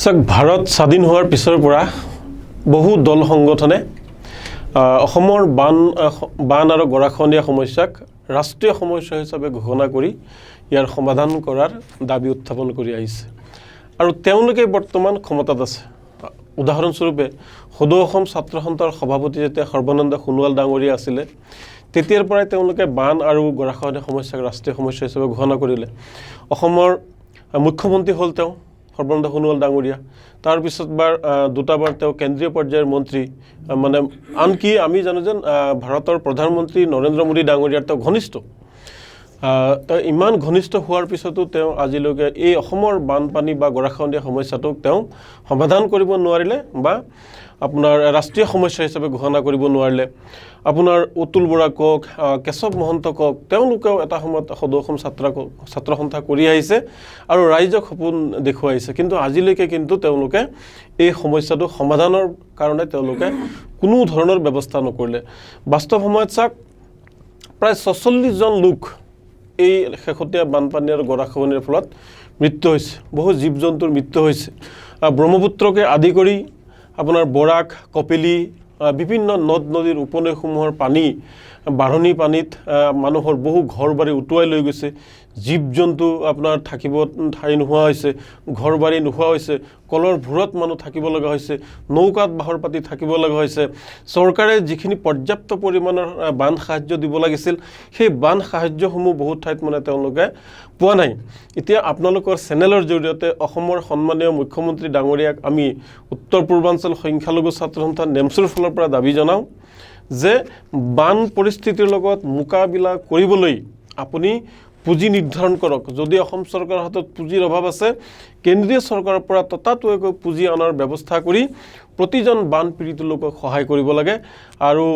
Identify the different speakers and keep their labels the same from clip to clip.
Speaker 1: চাওক ভাৰত স্বাধীন হোৱাৰ পিছৰ পৰা বহু দল সংগঠনে অসমৰ বান আৰু গৰাখহনীয়া সমস্যাক ৰাষ্ট্ৰীয় সমস্যা হিচাপে ঘোষণা কৰি ইয়াৰ সমাধান কৰাৰ দাবী উত্থাপন কৰি আহিছে আৰু তেওঁলোকে বৰ্তমান ক্ষমতাত আছে। উদাহৰণস্বৰূপে সদৌ অসম ছাত্ৰ সন্থাৰ সভাপতি যেতিয়া সৰ্বানন্দ সোণোৱাল ডাঙৰীয়া আছিলে তেতিয়াৰ পৰাই তেওঁলোকে বান আৰু গৰাখহনীয়া সমস্যাক ৰাষ্ট্ৰীয় সমস্যা হিচাপে ঘোষণা কৰিলে। অসমৰ মুখ্যমন্ত্ৰী হ'ল তেওঁ সৰ্বানন্দ সোণোৱাল ডাঙৰীয়া। তাৰ পিছত দুটাবাৰ তেওঁ কেন্দ্ৰীয় পৰ্যায়ৰ মন্ত্ৰী, মানে আনকি আমি জানো যে ভাৰতৰ প্ৰধানমন্ত্ৰী নৰেন্দ্ৰ মোদী ডাঙৰীয়াৰ তেওঁ ঘনিষ্ঠ। তেওঁ ইমান ঘনিষ্ঠ হোৱাৰ পিছতো তেওঁ আজিলৈকে এই অসমৰ বানপানী বা গৰাখহনীয়া সমস্যাটোক তেওঁ সমাধান কৰিব নোৱাৰিলে বা আপোনাৰ ৰাষ্ট্ৰীয় সমস্যা হিচাপে ঘোষণা কৰিব নোৱাৰিলে। আপোনাৰ অতুল বৰা কওক, কেশৱ মহন্ত কওক, তেওঁলোকেও এটা সময়ত সদৌ অসম ছাত্ৰ সন্থা কৰি আহিছে আৰু ৰাইজক সপোন দেখুৱাইছে, কিন্তু আজিলৈকে কিন্তু তেওঁলোকে এই সমস্যাটো সমাধানৰ কাৰণে তেওঁলোকে কোনো ধৰণৰ ব্যৱস্থা নকৰিলে। বাস্তৱ সময়ত চাওক প্ৰায় ৪৬ জন লোক এই শেহতীয়া বানপানী আৰু গৰাখহনীয়াৰ ফলত মৃত্যু হৈছে, বহু জীৱ জন্তুৰ মৃত্যু হৈছে। ব্ৰহ্মপুত্ৰকে আদি কৰি আপোনাৰ বৰাক, কপিলী, বিভিন্ন নদ নদীৰ উপনৈসমূহৰ পানী, বাঢ়নী পানীত মানুহৰ বহু ঘৰ বাৰী উটুৱাই লৈ গৈছে। জীৱ জন্তু আপোনাৰ থাকিব ঠাই নোহোৱা হৈছে, ঘৰ বাৰী নোহোৱা হৈছে, কলৰ ভূৰত মানুহ থাকিব লগা হৈছে, নৌকাত বাহৰ পাতি থাকিব লগা হৈছে। চৰকাৰে যিখিনি পৰ্যাপ্ত পৰিমাণৰ বান সাহায্য দিব লাগিছিল সেই বান সাহায্যসমূহ বহুত ঠাইত মানে তেওঁলোকে পোৱা নাই। এতিয়া আপোনালোকৰ চেনেলৰ জৰিয়তে অসমৰ সন্মানীয় মুখ্যমন্ত্ৰী ডাঙৰীয়াক আমি উত্তৰ পূৰ্বাঞ্চল সংখ্যালঘু ছাত্ৰ সন্থা নেমচুৰ ফালৰ পৰা দাবী জনাওঁ যে বান পৰিস্থিতিৰ লগত মোকাবিলা কৰিবলৈ আপুনি পুঁজি নিৰ্ধাৰণ কৰক। যদি অসম চৰকাৰৰ হাতত পুঁজিৰ অভাৱ আছে, কেন্দ্ৰীয় চৰকাৰৰ পৰা ততাতৈয়াকৈ পুঁজি অনাৰ ব্যৱস্থা কৰি প্ৰতিজন বান পীড়িত লোকক সহায় কৰিব লাগে। আৰু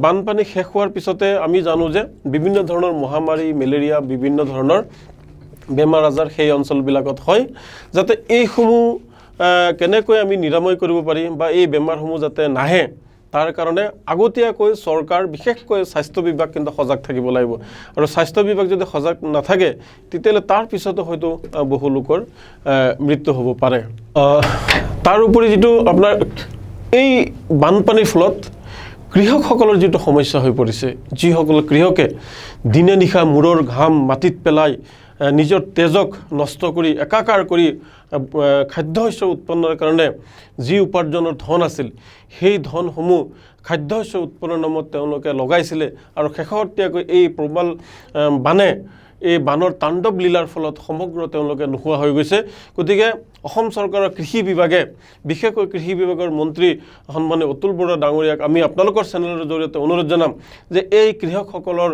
Speaker 1: বানপানী শেষ হোৱাৰ পিছতে আমি জানো যে বিভিন্ন ধৰণৰ মহামাৰী, মেলেৰিয়া, বিভিন্ন ধৰণৰ বেমাৰ আজাৰ সেই অঞ্চলবিলাকত হয়। যাতে এইসমূহ কেনেকৈ আমি নিৰাময় কৰিব পাৰিম বা এই বেমাৰসমূহ যাতে নাহে তাৰ কাৰণে আগতীয়াকৈ চৰকাৰ, বিশেষকৈ স্বাস্থ্য বিভাগ কিন্তু সজাগ থাকিব লাগিব। আৰু স্বাস্থ্য বিভাগ যদি সজাগ নাথাকে তেতিয়াহ'লে তাৰ পিছতো হয়তো বহু লোকৰ মৃত্যু হ'ব পাৰে। তাৰ উপৰি যিটো আপোনাৰ এই বানপানীৰ ফলত কৃষকসকলৰ যিটো সমস্যা হৈ পৰিছে, যিসকল কৃষকে দিনে নিশা মূৰৰ ঘাম মাটিত পেলাই নিজৰ তেজক নষ্ট কৰি একাকাৰ কৰি খাদ্যশস্য উৎপন্নৰ কাৰণে যি উপাৰ্জনৰ ধন আছিল সেই ধনসমূহ খাদ্যশস্য উৎপন্নৰ নামত তেওঁলোকে লগাইছিলে আৰু শেহতীয়াকৈ এই প্ৰবল এই বানৰ তাণ্ডৱ লীলাৰ ফলত সমগ্ৰ তেওঁলোকে নোহোৱা হৈ গৈছে। গতিকে অসম চৰকাৰৰ কৃষি বিভাগে, বিশেষকৈ কৃষি বিভাগৰ মন্ত্ৰী সন্মানীয় অতুল বৰা ডাঙৰীয়াক আমি আপোনালোকৰ চেনেলৰ জৰিয়তে অনুৰোধ জনাম যে এই কৃষকসকলৰ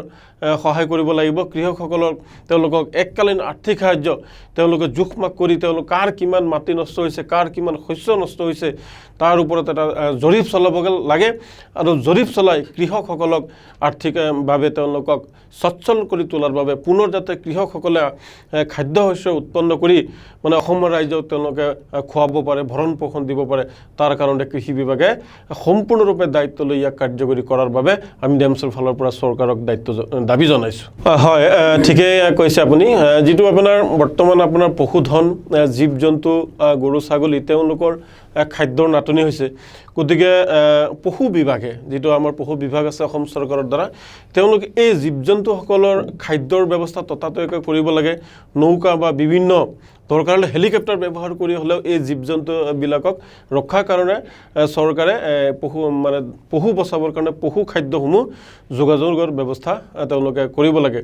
Speaker 1: সহায় কৰিব লাগিব। কৃষকসকলক তেওঁলোকক এককালীন আৰ্থিক সাহায্য তেওঁলোকে জোখমাখ কৰি তেওঁলোক কাৰ কিমান মাটি নষ্ট হৈছে, কাৰ কিমান শস্য নষ্ট হৈছে তাৰ ওপৰত এটা জৰীপ চলাব লাগে আৰু জৰীপ চলাই কৃষকসকলক আৰ্থিকভাৱে তেওঁলোকক সচ্ছল কৰি তোলাৰ বাবে পুনৰ যাতে কৃষকসকলে খাদ্যশস্য উৎপন্ন কৰি মানে অসমৰ ৰাইজক তেওঁলোকে খুৱাব পাৰে, ভৰণ পোষণ দিব পাৰে, তাৰ কাৰণে কৃষি বিভাগে সম্পূৰ্ণৰূপে দায়িত্ব লৈ ইয়াক কাৰ্যকৰী কৰাৰ বাবে আমি নেমচুৰ ফালৰ পৰা চৰকাৰক দাবী জনাইছোঁ। হয়, ঠিকেই কৈছে আপুনি। যিটো আপোনাৰ বৰ্তমান আপোনাৰ পশুধন, জীৱ জন্তু, গৰু ছাগলী, তেওঁলোকৰ খাদ্যৰ নাটনি হৈছে। গতিকে পশু বিভাগে, যিটো আমাৰ পশু বিভাগ আছে অসম চৰকাৰৰ দ্বাৰা, তেওঁলোকে এই জীৱ জন্তুসকলৰ খাদ্যৰ ব্যৱস্থা ততাতৈয়াকৈ কৰিব লাগে। নৌকা বা বিভিন্ন দৰকাৰ হ'লে হেলিকপ্টাৰ ব্যৱহাৰ কৰি হ'লেও এই জীৱ জন্তুবিলাকক ৰক্ষাৰ কাৰণে চৰকাৰে পশু বচাবৰ কাৰণে পশু খাদ্যসমূহ যোগাযোগৰ ব্যৱস্থা তেওঁলোকে কৰিব লাগে।